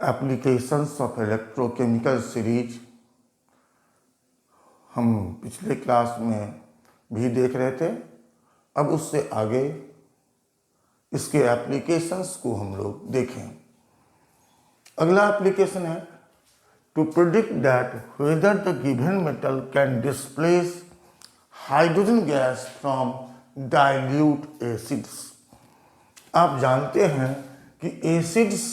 Applications of electrochemical series हम पिछले class में भी देख रहे थे। अब उससे आगे इसके एप्लीकेशंस को हम लोग देखें। अगला एप्लीकेशन है to predict that whether the given metal can displace hydrogen gas from dilute acids. आप जानते हैं कि acids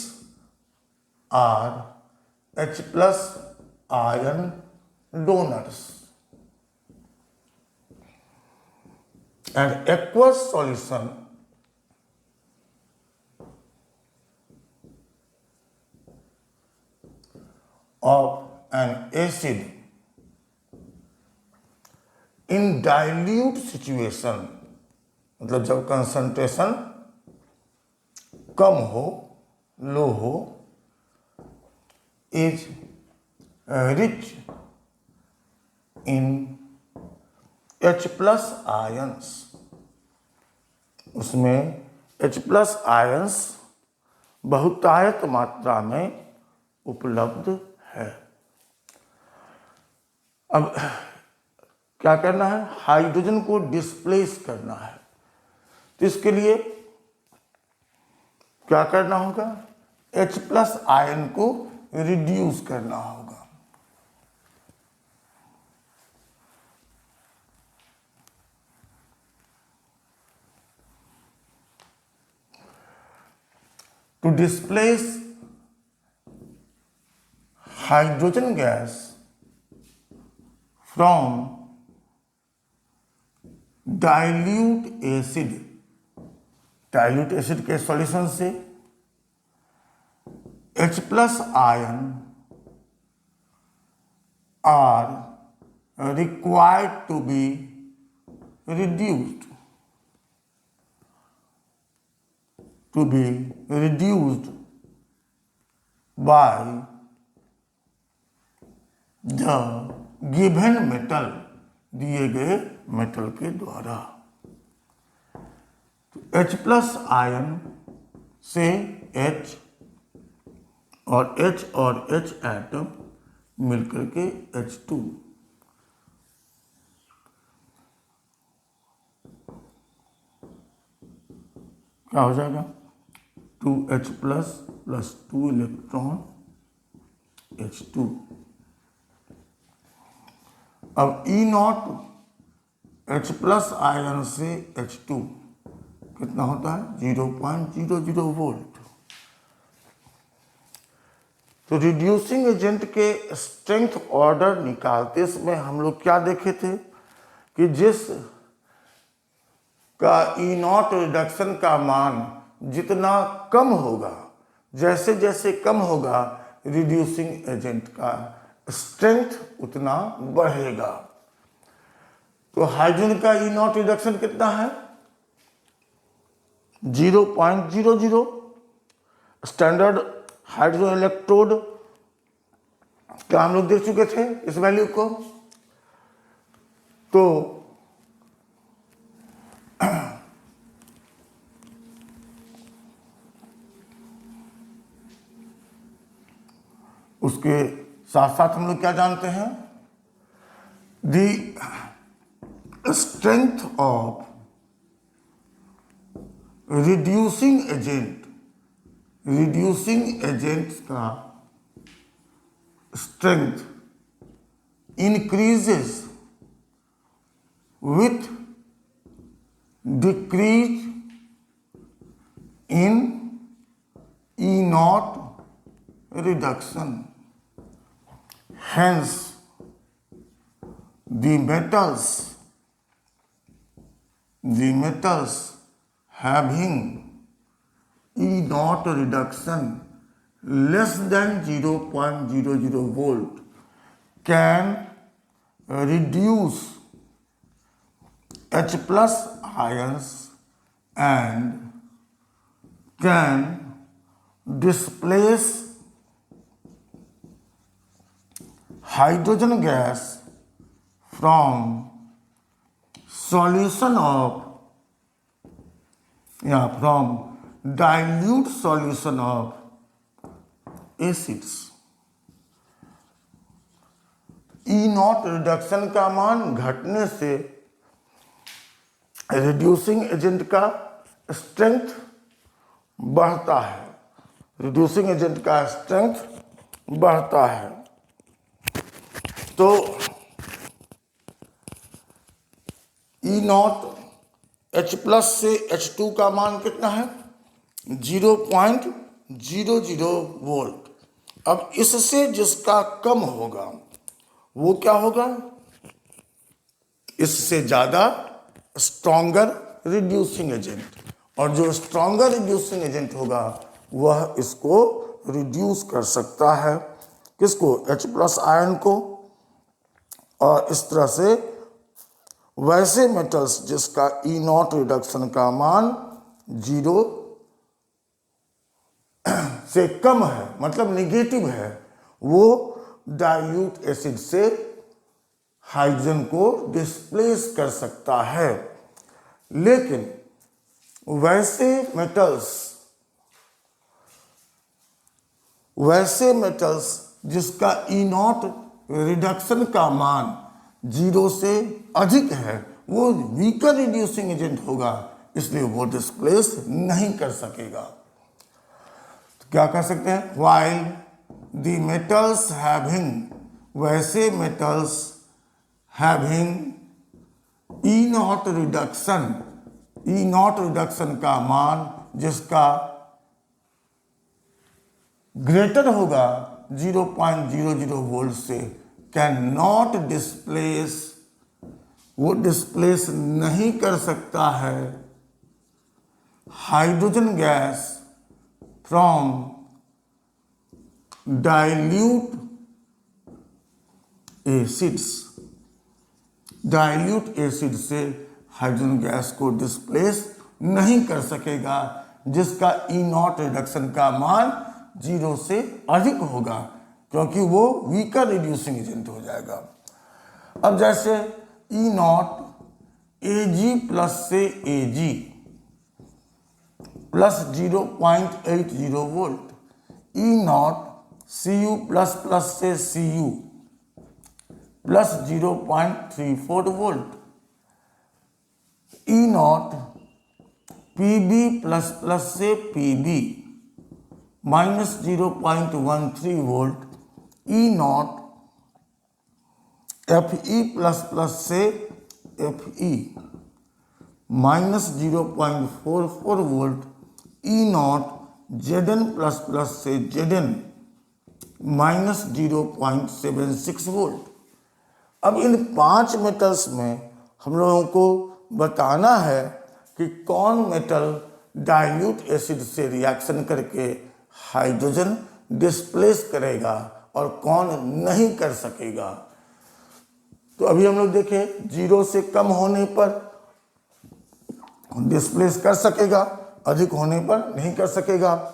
are H+ ion donors and aqueous solution of an acid in dilute situation, मतलब जब कंसंट्रेशन कम हो, लो हो, is rich in H+ ions, उसमें H+ ions बहुतायत मात्रा में उपलब्ध है। अब क्या करना है? हाइड्रोजन को डिस्प्लेस करना है। तो इसके लिए क्या करना होगा? H+ आयन को रिड्यूस करना होगा। To displace hydrogen gas from dilute acid, dilute acid के सॉल्यूशन से H+ ion are required to be reduced by the given metal, दिए गए मेटल के द्वारा। तो H+ आयन से H और H एटम मिलकर के H2, क्या हो जाएगा? 2H+ + 2 electron H2। अब E0 H+ आयन से H2 कितना होता है? 0.00 वोल्ट। तो रिड्यूसिंग एजेंट के स्ट्रेंथ ऑर्डर निकालते समय हम लोग क्या देखे थे कि जिस का E0 रिडक्शन का मान जितना कम होगा, जैसे जैसे कम होगा, रिड्यूसिंग एजेंट का स्ट्रेंथ उतना बढ़ेगा। तो हाइड्रोजन का E0 रिडक्शन कितना है? 0.00। स्टैंडर्ड हाइड्रोजन इलेक्ट्रोड क्या हम लोग देख चुके थे इस वैल्यू को। तो उसके साथ साथ हम लोग क्या जानते हैं? The strength of reducing agents का strength increases with decrease in E0 reduction. Hence, the metals having E0 reduction less than 0.00 volt can reduce H+ ions and can displace hydrogen gas from solution of from dilute solution of acids. E not reduction का मान घटने से reducing agent का strength बढ़ता है, reducing agent का strength बढ़ता है। तो ई नॉट H प्लस से H2 का मान कितना है? 0.00 वोल्ट। अब इससे जिसका कम होगा वो क्या होगा? इससे ज्यादा स्ट्रॉन्गर रिड्यूसिंग एजेंट, और जो स्ट्रॉन्गर रिड्यूसिंग एजेंट होगा वह इसको रिड्यूस कर सकता है। किसको? H प्लस आयन को। और इस तरह से वैसे मेटल्स जिसका ई नॉट रिडक्शन का मान 0 से कम है, मतलब निगेटिव है, वो डाइल्यूट एसिड से हाइड्रोजन को डिस्प्लेस कर सकता है। लेकिन वैसे मेटल्स जिसका ई नॉट रिडक्शन का मान 0 से अधिक है, वो वीकर रिड्यूसिंग एजेंट होगा, इसलिए वो डिस्प्लेस नहीं कर सकेगा। तो क्या कर सकते हैं? वाइल द मेटल्स हैविंग, वैसे metals having E not reduction का मान जिसका ग्रेटर होगा 0.00 वोल्ट से, कैन नॉट डिस्प्लेस, वो डिस्प्लेस नहीं कर सकता है hydrogen gas from dilute acids. Dilute acid से हाइड्रोजन गैस को डिस्प्लेस नहीं कर सकेगा जिसका ई नॉट रिडक्शन का मान 0 से अधिक होगा, क्योंकि वो वीकर रिड्यूसिंग एजेंट हो जाएगा। अब जैसे ई नॉट Ag प्लस से Ag plus 0.80 volt, E not Cu plus plus से Cu plus 0.34 volt, E not Pb plus plus से Pb minus 0.13 volt, E not Fe plus plus से Fe minus 0.44 volt, E not Zn plus plus से Zn minus 0.76 volt. अब इन 5 metals में हम लोगों को बताना है कि कौन मेटल डाइल्यूट एसिड से रिएक्शन करके हाइड्रोजन डिस्प्लेस करेगा और कौन नहीं कर सकेगा। तो अभी हम लोग देखें, 0 से कम होने पर डिस्प्लेस कर सकेगा, अधिक होने पर नहीं कर सकेगा।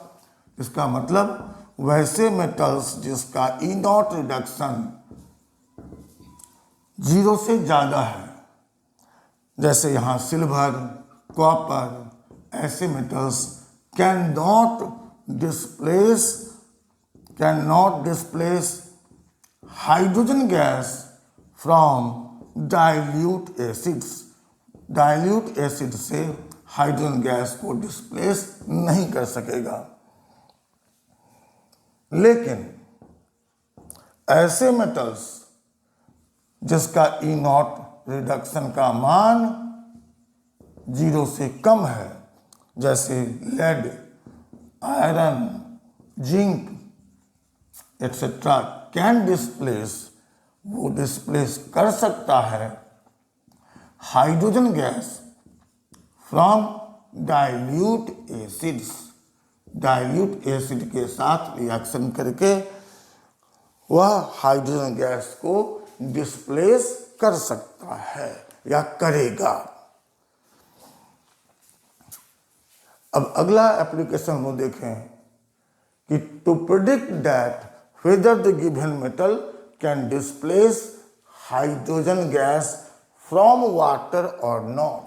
इसका मतलब वैसे मेटल्स जिसका ई नॉट रिडक्शन 0 से ज़्यादा है, जैसे यहाँ सिल्वर, कॉपर, ऐसे metals can not displace hydrogen gas from dilute acids. Dilute acid से हाइड्रोजन गैस को डिस्प्लेस नहीं कर सकेगा। लेकिन ऐसे मेटल्स जिसका ई नॉट रिडक्शन का मान 0 से कम है, जैसे lead, iron, zinc etcetera, can displace, वो डिस्प्लेस कर सकता है hydrogen gas from dilute acids. Dilute acid के साथ रिएक्शन करके वह हाइड्रोजन गैस को डिस्प्लेस कर सकता है या करेगा। अब अगला एप्लीकेशन हम देखें कि to predict that whether the given metal can displace hydrogen gas from water or not.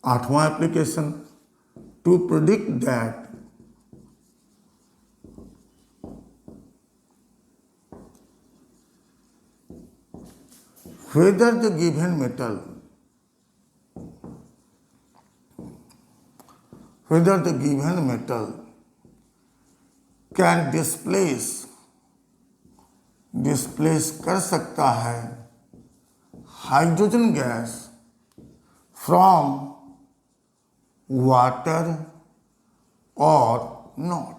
8वां application, to predict that whether the given metal can displace कर सकता है हाइड्रोजन गैस फ्रॉम वाटर और नॉट।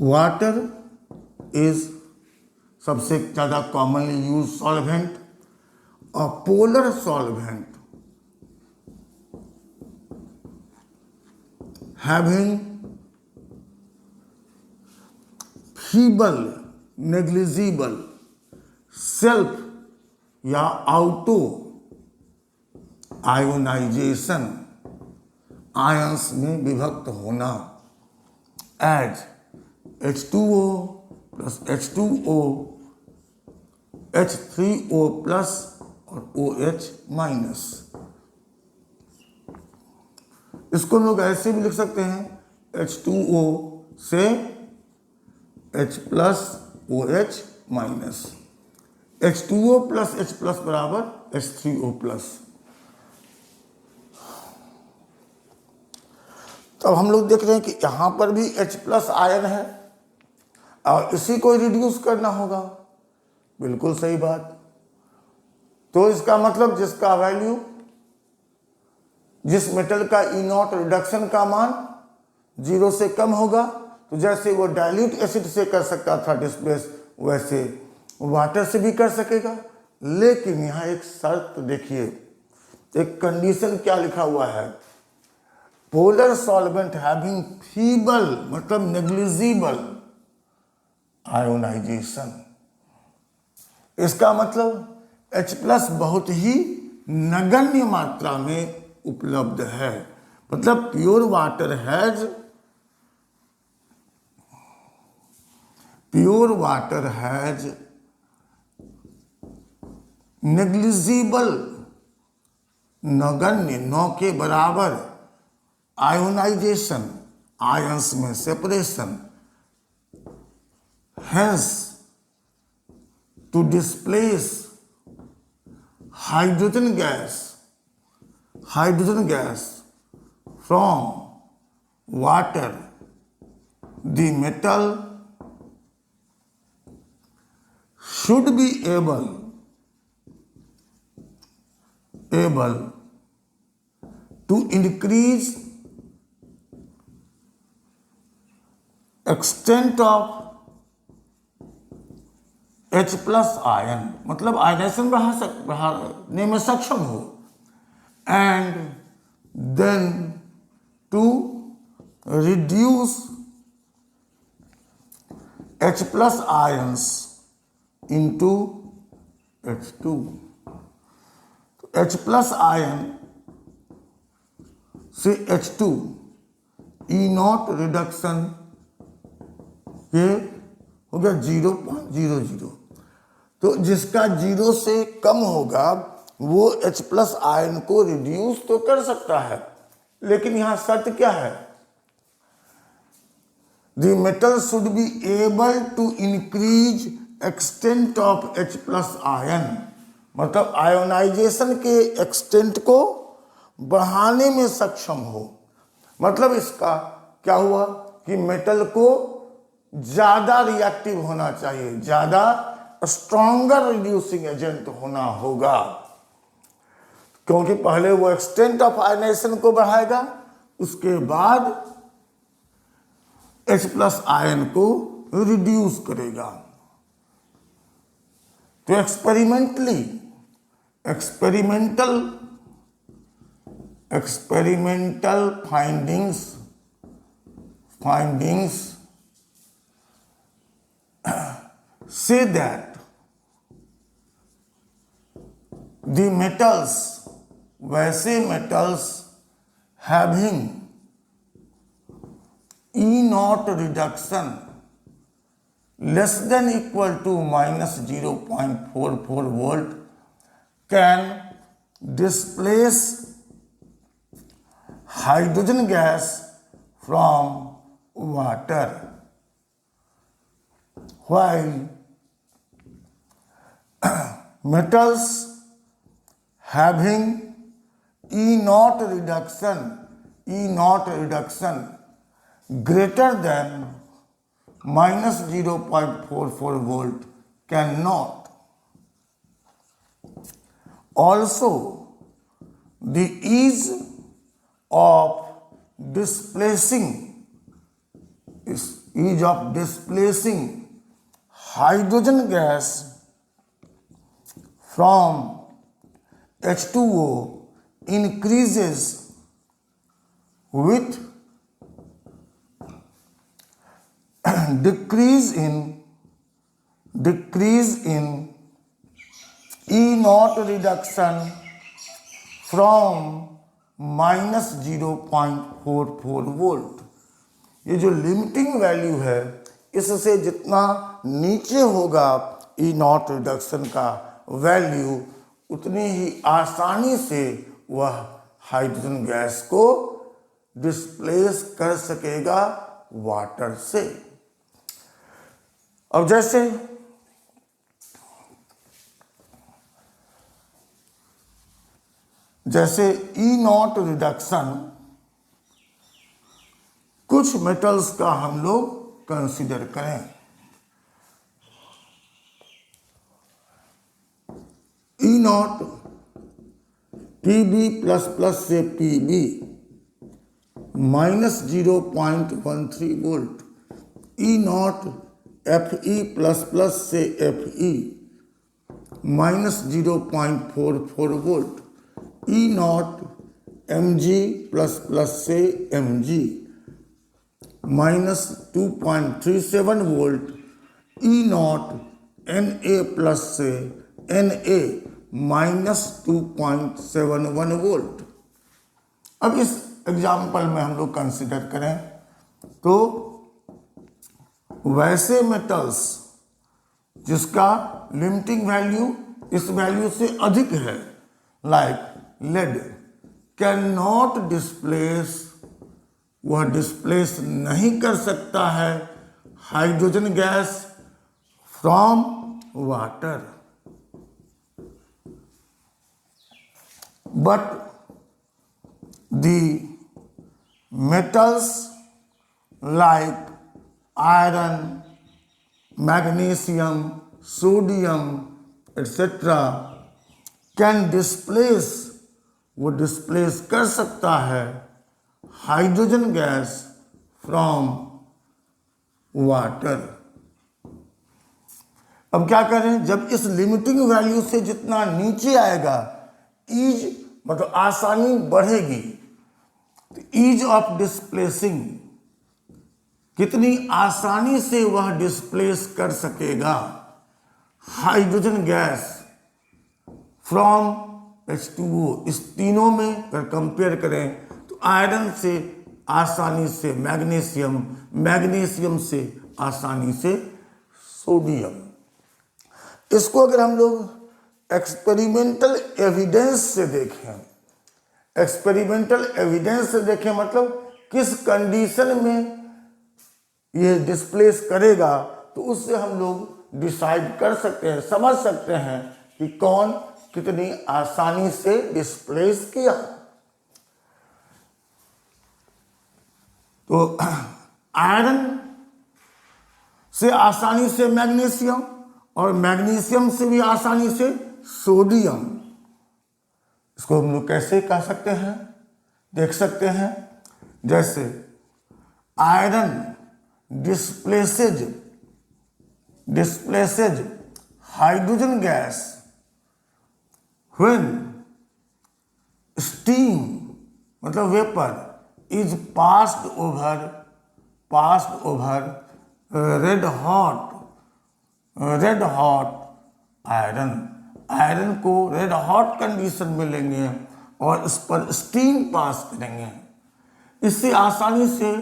वाटर इज सबसे ज़्यादा commonly use solvent, और polar solvent having feeble, negligible, self या auto ionisation, ions में विभक्त होना, as H2O plus H2O, H3O plus और OH माइनस। इसको लोग ऐसे भी लिख सकते हैं H2O से H plus OH minus, H2O plus H plus बराबर H3O प्लस। तो हम लोग देख रहे हैं कि यहां पर भी H प्लस आयन है और इसी को रिड्यूस करना होगा। बिल्कुल सही बात। तो इसका मतलब जिसका वैल्यू, जिस मेटल का E0 रिडक्शन का मान 0 से कम होगा, तो जैसे वो डाइल्यूट एसिड से कर सकता था डिस्प्लेस, वैसे वाटर से भी कर सकेगा। लेकिन यहाँ एक शर्त देखिए, एक कंडीशन क्या लिखा हुआ है, पोलर सॉल्वेंट हैविंग फीबल मतलब नेग्लिजिबल आयोनाइजेशन। इसका मतलब H प्लस बहुत ही नगण्य मात्रा में उपलब्ध है। मतलब प्योर वाटर हैज नेग्लिजिबल, नगण्य, नौ के बराबर आयोनाइजेशन, आयंस में separation, hence to displace hydrogen gas from water, the metal should be able to increase extent of H plus ion, मतलब आयनेशन बढ़ाने में सक्षम हो, and then to reduce H plus ions into H2। तो H plus ion से H2 E0 reduction ये हो गया 0.00। तो जिसका 0 से कम होगा वो H प्लस आयन को रिड्यूस तो कर सकता है, लेकिन यहां शर्त क्या है, the metal should be able to increase extent of H plus ion, मतलब आयोनाइजेशन के एक्सटेंट को बढ़ाने में सक्षम हो। मतलब इसका क्या हुआ कि मेटल को ज्यादा रिएक्टिव होना चाहिए, ज्यादा स्ट्रॉन्गर रिड्यूसिंग एजेंट होना होगा, क्योंकि पहले वो एक्सटेंट ऑफ आयनेशन को बढ़ाएगा, उसके बाद H प्लस आयन को रिड्यूस करेगा। तो experimental findings say that the metals, वैसे metals having E0 reduction less than equal to minus 0.44 volt can displace hydrogen gas from water, while metals having E0 reduction greater than minus 0.44 volt cannot. Also, the ease of displacing hydrogen gas from H2O increases with decrease in E0 reduction from minus 0.44 volt. ये जो limiting value है, इससे जितना नीचे होगा E0 reduction का value, उतनी ही आसानी से वह हाइड्रोजन गैस को डिस्प्लेस कर सकेगा वाटर से। अब जैसे E0 रिडक्शन कुछ मेटल्स का हम लोग कंसीडर करें। E0 Pb++ से Pb minus 0.13 volt, E0 Fe++ से Fe minus 0.44 volt, E0 Mg++ से Mg minus 2.37 volt, E0 Na+ से Na माइनस 2.71 वोल्ट। अब इस एग्जाम्पल में हम लोग कंसिडर करें तो वैसे मेटल्स जिसका लिमिटिंग वैल्यू इस वैल्यू से अधिक है, like lead, can not displace, वह डिस्प्लेस नहीं कर सकता है hydrogen gas from water, but the metals like iron, magnesium, sodium, etc. can displace, वो डिस्प्लेस कर सकता है हाइड्रोजन गैस फ्रॉम वाटर। अब क्या करें, जब इस लिमिटिंग वैल्यू से जितना नीचे आएगा, ईज मतलब आसानी बढ़ेगी, तो ईज ऑफ डिस्प्लेसिंग, कितनी आसानी से वह डिस्प्लेस कर सकेगा हाइड्रोजन गैस फ्रॉम H2O। इस तीनों में अगर कंपेयर करें तो आयरन से आसानी से मैग्नीशियम, मैग्नीशियम से आसानी से सोडियम। इसको अगर हम लोग एक्सपेरिमेंटल एविडेंस से देखें, एक्सपेरिमेंटल एविडेंस से देखें मतलब किस कंडीशन में ये डिस्प्लेस करेगा, तो उससे हम लोग डिसाइड कर सकते हैं, समझ सकते हैं कि कौन कितनी आसानी से डिस्प्लेस किया। तो आयरन से आसानी से मैग्नीशियम और मैग्नीशियम से भी आसानी से सोडियम। इसको हम लोग कैसे कह सकते हैं, देख सकते हैं, जैसे iron displaces hydrogen gas when steam मतलब vapour is passed over red hot iron को रेड हॉट कंडीशन में लेंगे और इस पर स्टीम पास करेंगे। इससे आसानी से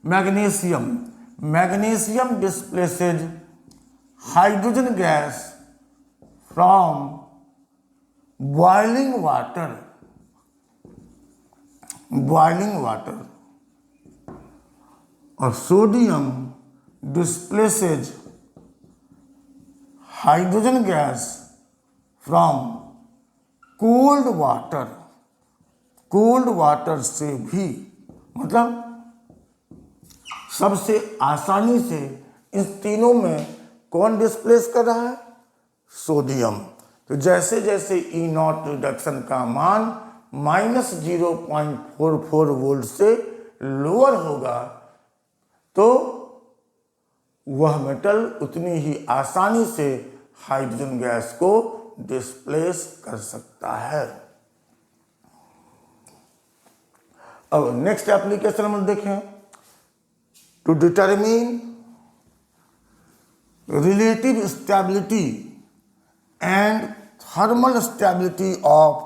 magnesium displaces hydrogen gas from boiling water और sodium displaces hydrogen gas from cold water से भी, मतलब सबसे आसानी से इन तीनों में कौन डिस्प्लेस कर रहा है? सोडियम। तो जैसे जैसे ई नॉट रिडक्शन का मान -0.44 वोल्ट से लोअर होगा तो वह मेटल उतनी ही आसानी से हाइड्रोजन गैस को डिस्प्लेस कर सकता है। अब नेक्स्ट एप्लीकेशन हम देखें, to determine relative stability and thermal stability of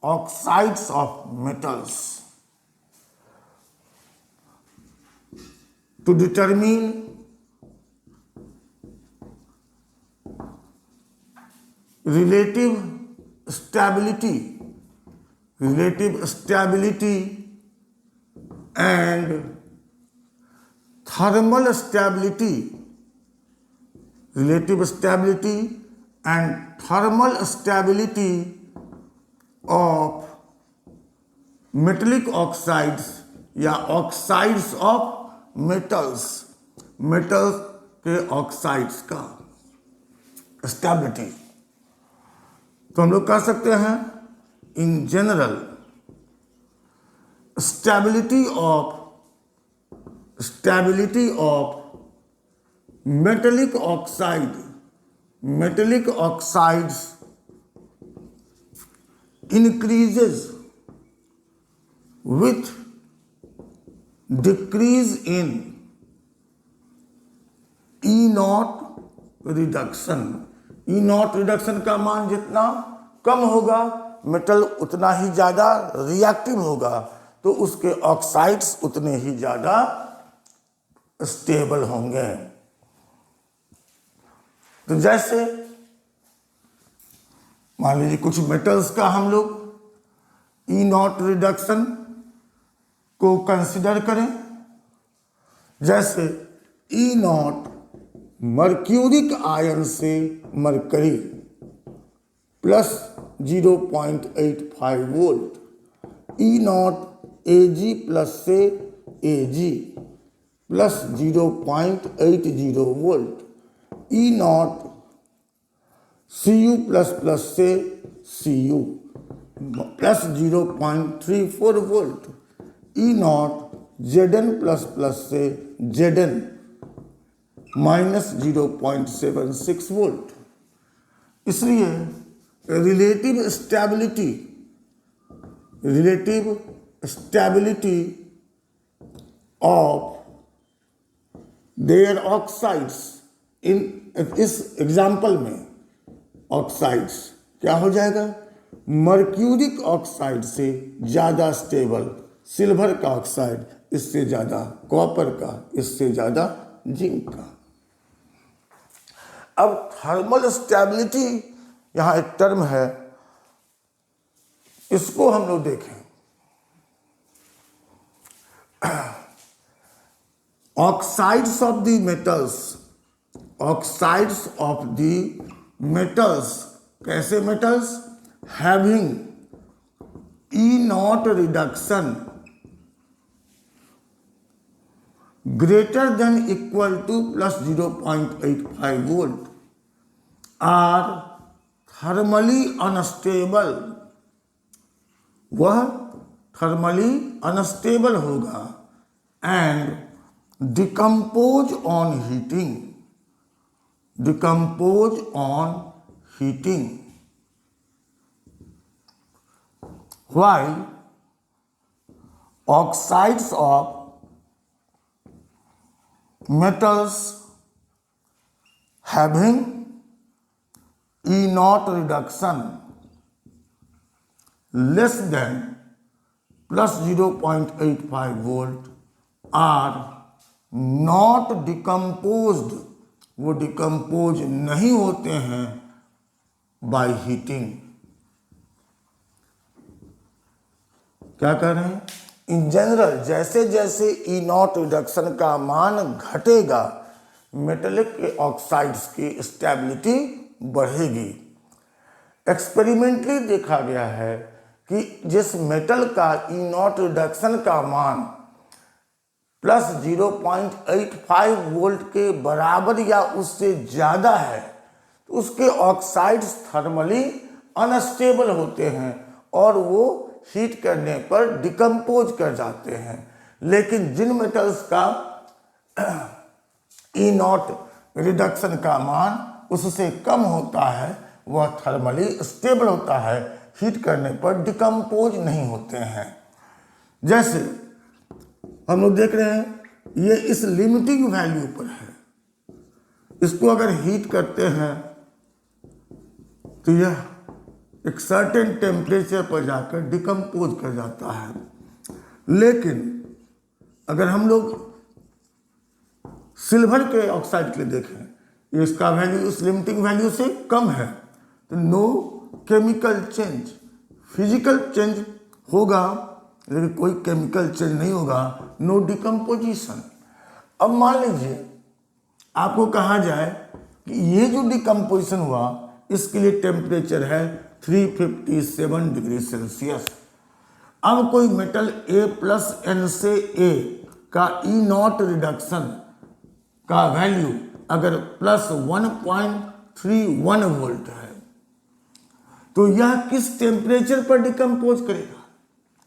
oxides of metals. To determine relative stability and thermal stability, of metallic oxides या oxides of metals के oxides का stability। तो हम लोग कह सकते हैं in general stability of metallic oxides increases with decrease in E naught reduction. E not reduction का मान जितना कम होगा मेटल उतना ही ज़्यादा रिएक्टिव होगा, तो उसके ऑक्साइड्स उतने ही ज़्यादा स्टेबल होंगे। तो जैसे मान लीजिए कुछ मेटल्स का हम लोग ई नॉट रिडक्शन को कंसिडर करें, जैसे ई नॉट मर्क्यूरिक आयन से mercury plus 0.85 volt, E not Ag plus से Ag plus 0.80 volt, E not Cu plus plus से Cu plus 0.34 volt, E not Zn plus plus से Zn -0.76 volt. इसलिए relative stability of their oxides, in इस example में oxides क्या हो जाएगा? Mercuric oxide से ज़्यादा स्टेबल, सिल्वर का ऑक्साइड इससे ज़्यादा, कॉपर का इससे ज़्यादा, जिंक का। अब थर्मल स्टेबिलिटी यहाँ एक टर्म है, इसको हम लोग देखें। ऑक्साइड्स ऑफ द मेटल्स, कैसे metals? Having E not reduction greater than equal to plus 0.85 volt are thermally unstable। वह थर्मली अनस्टेबल होगा and decompose on heating, while oxides of metals having E naught reduction less than plus 0.85 volt are not decomposed वो decompose नहीं होते हैं by heating. क्या कह रहे हैं? इन जनरल जैसे जैसे ई नॉट रिडक्शन का मान घटेगा मेटेलिक ऑक्साइड्स की स्टेबिलिटी बढ़ेगी। एक्सपेरिमेंटली देखा गया है कि जिस मेटल का ई नॉट रिडक्शन का मान प्लस 0.85 वोल्ट के बराबर या उससे ज़्यादा है तो उसके ऑक्साइड्स थर्मली अनस्टेबल होते हैं और वो हीट करने पर डिकम्पोज कर जाते हैं। लेकिन जिन मेटल्स का ई नॉट रिडक्शन का मान उससे कम होता है वह थर्मली स्टेबल होता है, हीट करने पर डिकम्पोज नहीं होते हैं। जैसे हम लोग देख रहे हैं ये इस लिमिटिंग वैल्यू पर है, इसको अगर हीट करते हैं तो यह एक सर्टेन टेम्परेचर पर जाकर डिकम्पोज कर जाता है। लेकिन अगर हम लोग सिल्वर के ऑक्साइड के लिए देखें, इसका वैल्यू उस लिमिटिंग वैल्यू से कम है तो no chemical change, physical change होगा लेकिन कोई केमिकल चेंज नहीं होगा, नो डिकम्पोजिशन। अब मान लीजिए आपको कहा जाए कि ये जो डिकम्पोजिशन हुआ इसके लिए टेम्परेचर है 357 डिग्री सेल्सियस। अब कोई मेटल A+N से A का ई नॉट रिडक्शन का वैल्यू अगर प्लस 1.31 वोल्ट है तो यह किस टेम्परेचर पर डिकम्पोज करेगा?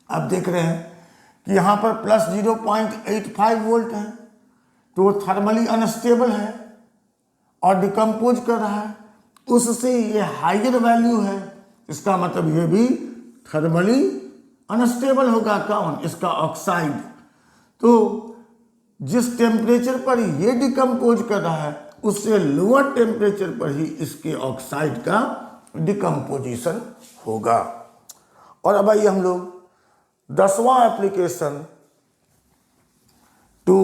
आप देख रहे हैं कि यहाँ पर प्लस 0.85 वोल्ट है तो वो थर्मली अनस्टेबल है और डिकम्पोज कर रहा है, उससे ये हाइयर वैल्यू है, इसका मतलब ये भी थर्मली अनस्टेबल होगा। कौन? इसका ऑक्साइड। तो जिस टेम्परेचर पर ये डिकम्पोज कर रहा है उससे लोअर टेम्परेचर पर ही इसके ऑक्साइड का डिकम्पोजिशन होगा। और अब आइए हम लोग 10वां application to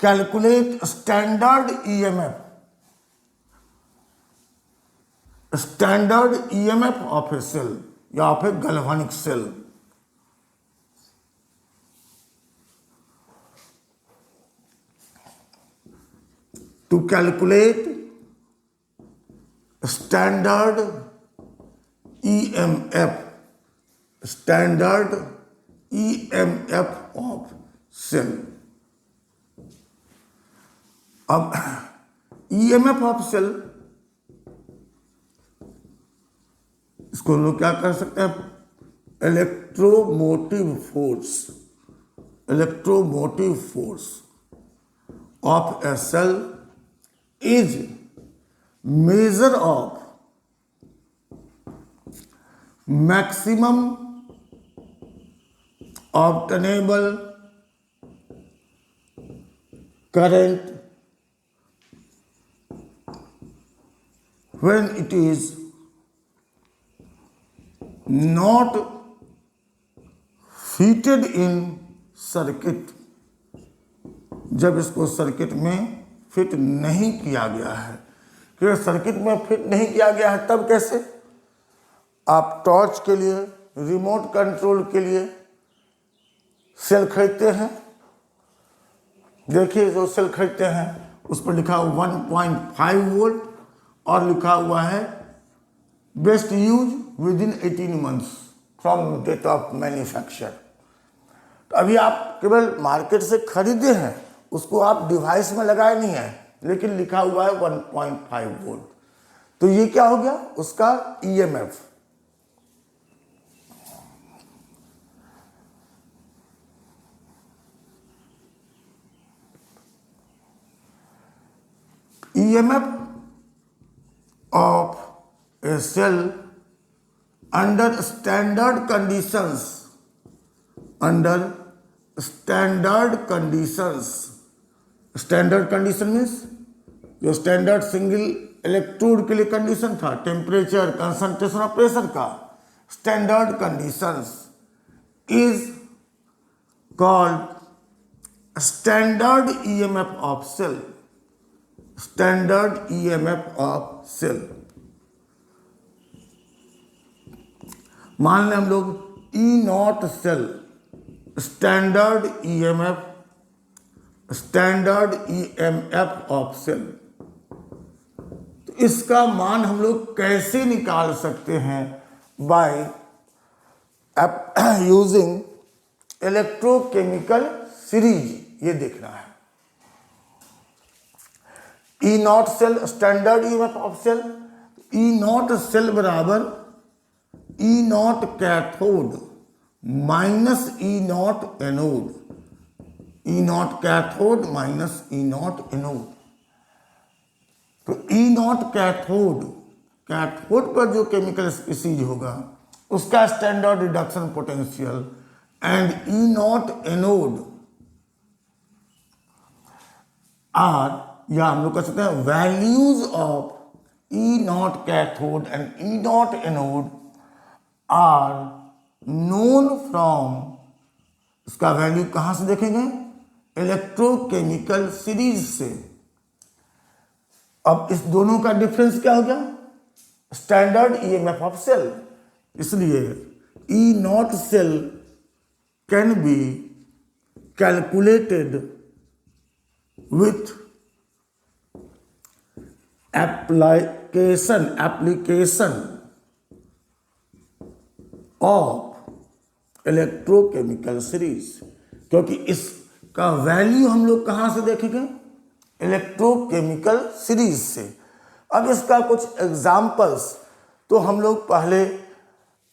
calculate standard EMF, standard EMF of a cell या of a galvanic cell. To calculate standard EMF, standard EMF of cell. अब ईएमएफ ऑफ सेल, इसको हम लोग क्या कर सकते हैं? Electromotive force, electromotive force of a cell is measure of maximum obtainable current when it is not fitted in circuit, जब इसको सर्किट में फिट नहीं किया गया है। कि सर्किट में फिट नहीं किया गया है तब कैसे? आप टॉर्च के लिए, रिमोट कंट्रोल के लिए सेल खरीदते हैं, देखिए जो सेल खरीदते हैं उस पर लिखा हुआ 1.5 वोल्ट और लिखा हुआ है best use within 18 months from date of manufacture. तो अभी आप केवल मार्केट से खरीदे हैं, उसको आप डिवाइस में लगाए नहीं है, लेकिन लिखा हुआ है 1.5 वोल्ट। तो ये क्या हो गया? उसका EMF. EMF of a cell under standard conditions, under standard conditions, standard condition means जो स्टैंडर्ड सिंगल इलेक्ट्रोड के लिए कंडीशन था, टेम्परेचर, कंसंट्रेशन और प्रेशर का, standard conditions is called standard EMF of cell. Standard EMF of cell. मान लें हम लोग E not cell standard EMF of cell, तो इसका मान हम लोग कैसे निकाल सकते हैं? बाय यूजिंग इलेक्ट्रोकेमिकल सीरीज, ये देखना है। E not cell standard EMF of cell, E not cell बराबर E not cathode minus E not anode, E not cathode minus E not anode. तो ई नॉट कैथोड, कैथोड पर जो chemical species होगा उसका standard reduction potential, and E not anode are, या हम लोग कह सकते हैं values of E not cathode and E not anode are known from, इसका वैल्यू कहां से देखेंगे? इलेक्ट्रोकेमिकल सीरीज से। अब इस दोनों का डिफरेंस क्या हो गया? Standard EMF of cell. इसलिए E not cell can be calculated with application of electrochemical series, क्योंकि इसका वैल्यू हम लोग कहां से देखेंगे? इलेक्ट्रोकेमिकल सीरीज से। अब इसका कुछ एग्जाम्पल्स तो हम लोग पहले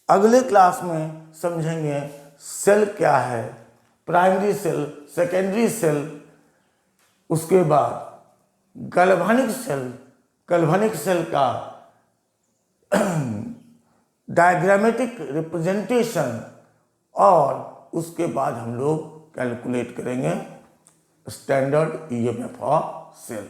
अगले क्लास में समझेंगे। सेल क्या है, प्राइमरी सेल, सेकेंडरी सेल, उसके बाद गैल्वेनिक सेल, गैल्वेनिक सेल का डायग्रामेटिक रिप्रेजेंटेशन, और उसके बाद हम लोग कैलकुलेट करेंगे स्टैंडर्ड ईएमएफ ऑफ सेल।